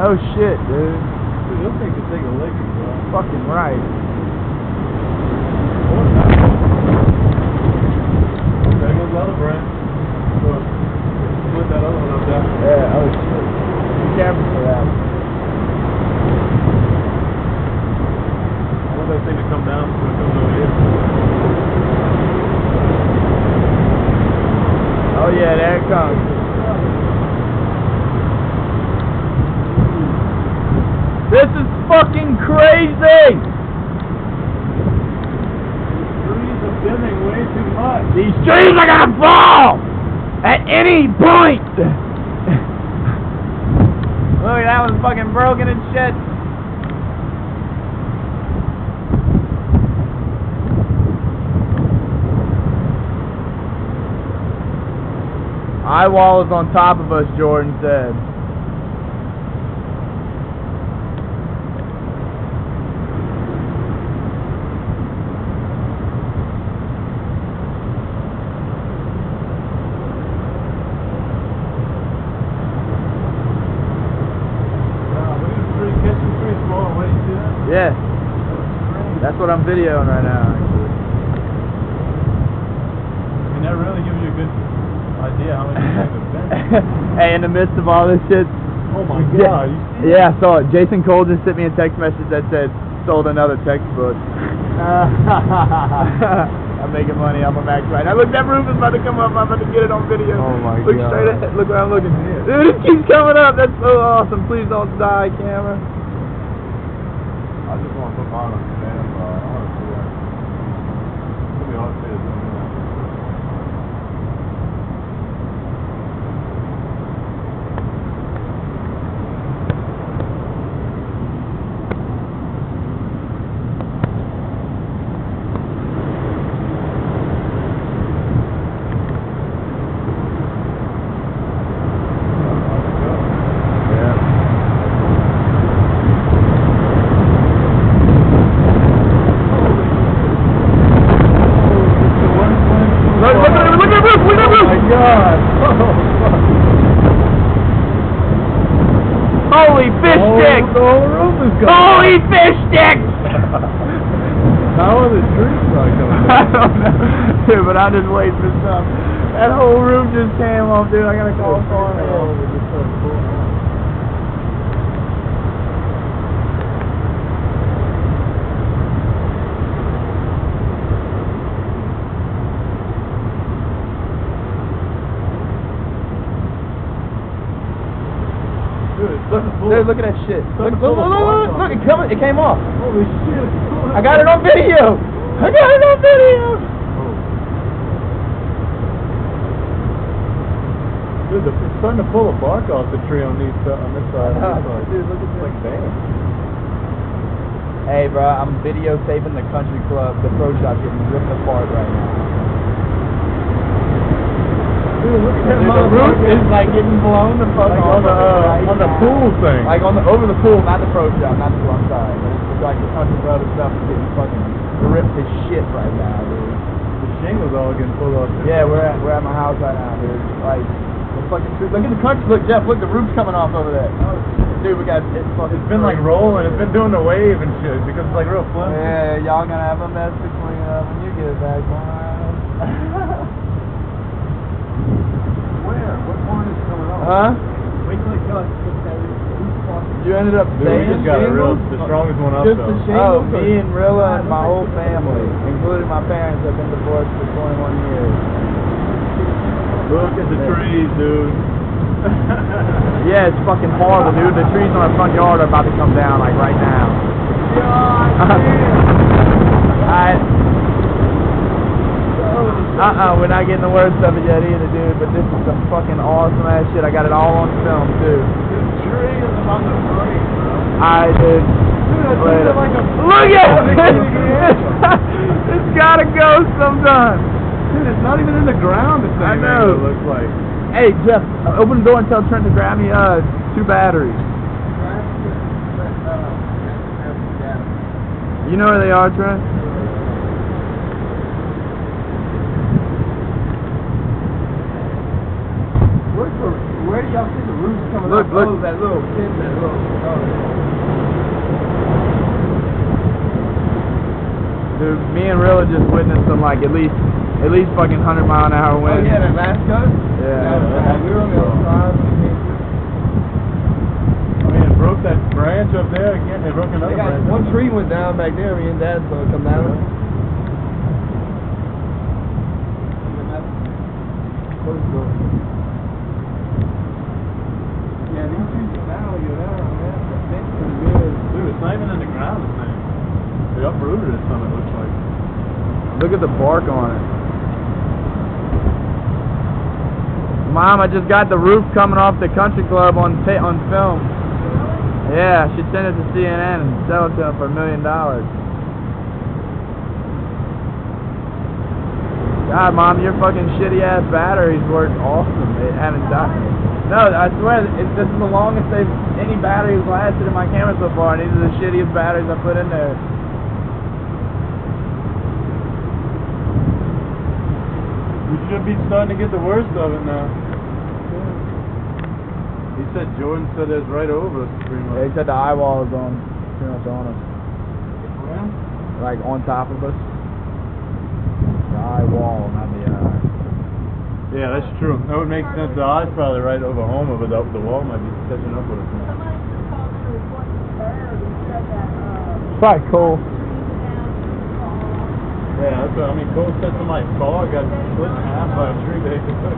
Oh shit, dude. Dude, those things can take a licking, bro. Fucking right. There goes the other brand. Split that other one up there. Yeah, oh shit. Be careful for that. I want that thing to come down so it comes over here. Oh yeah, there it comes. This is fucking crazy! These trees are bending way too much. These trees are gonna fall! At any point! Look, that one's fucking broken and shit. Eye wall is on top of us, Jordan said. Yeah, that's what I'm videoing right now, actually. I mean, that really gives you a good idea how much you have been. Hey, in the midst of all this shit. Oh my god, you see yeah, I saw it. Jason Cole just sent me a text message that said, sold another textbook. I'm making money off of Max right now. Look, that roof is about to come up. I'm about to get it on video. Oh my Look god. straight ahead. Look where I'm looking. Dude, it keeps coming up. That's so awesome. Please don't die, camera. I just want to put mine on the standby. I want to see that. It's going to be hard to see it. Holy fish sticks! The whole roof is gone. Holy fish sticks! How are the trees not coming I don't know. Dude, but I'm just waiting for stuff. That whole roof just came off, dude. I gotta call farm. Dude, look at that shit. Look, it came off. Holy shit. I got it on video. I got it on video. Dude, it's starting to pull the bark off the tree on this side. Dude, look at this. Like, damn. Hey, bro, I'm videotaping the country club, the pro shop getting ripped apart right now. Dude, look at that. Dude, the roof is like getting blown the fuck like off. on the pool thing. Like over the pool, not the pro shop, not the wrong side. It's like the country club and stuff is getting fucking ripped to shit right now, dude. The shingles all getting pulled off. Yeah, we're at my house right now, dude. Like, the fucking look at the country. Look, Jeff, look, the roof's coming off over there. Dude, we got it's fucking. It's been like rolling. It's been doing the wave and shit because it's like real flimsy. Yeah, y'all gonna have a mess to clean up when you get back home. Where? What part is coming off? Huh? Wait till it cuts. You ended up Dude, we just got the strongest one up just though. Oh, me and Rilla and my whole family, including my parents, have been divorced for 21 years. Look at the trees, dude. Yeah, it's fucking horrible, dude. The trees in our front yard are about to come down, like right now. We're not getting the worst of it yet either, dude. But this is some fucking awesome ass shit. I got it all on film, too. The tree is about to break, bro. Dude. Dude, like a... Look at it! It's gotta go sometime. Dude, it's not even in the ground the same know. It looks like. Hey, Jeff, open the door and tell Trent to grab me 2 batteries. You know where they are, Trent? Look for, where do y'all see the roofs coming Look, up? look. Oh, that little pin, that little, oh, Dude, me and Rilla just witnessed some like at least fucking 100-mile-an-hour oh wind. yeah, that last gust? Yeah. We were on the other side when it came through. I mean, it broke that branch up there again. It broke another They got, branch. one tree went down back there, me and Dad saw it come down. Yeah, these trees are down, go down, man. That's pretty good. Dude, it's not even in the ground, this thing. They uprooted it some, it looks like. Look at the bark on it. Mom, I just got the roof coming off the country club on film. Yeah, she sent it to CNN and sell it to them for $1 million. God, Mom, your fucking shitty ass batteries work awesome. They haven't died. No, I swear, this is the longest any battery has lasted in my camera so far, and these are the shittiest batteries I put in there. We should be starting to get the worst of it now. He said, Jordan said it's right over us pretty much. Yeah, he said the eye wall is on, pretty much on us. Yeah? Like on top of us. The eye wall, not the eye. Yeah, that's true. That would make sense. The eye's probably right over Homer, but the wall might be catching up with us now. Probably cool. Yeah, that's what I mean. Cole said somebody's car got split in half by a tree, basically.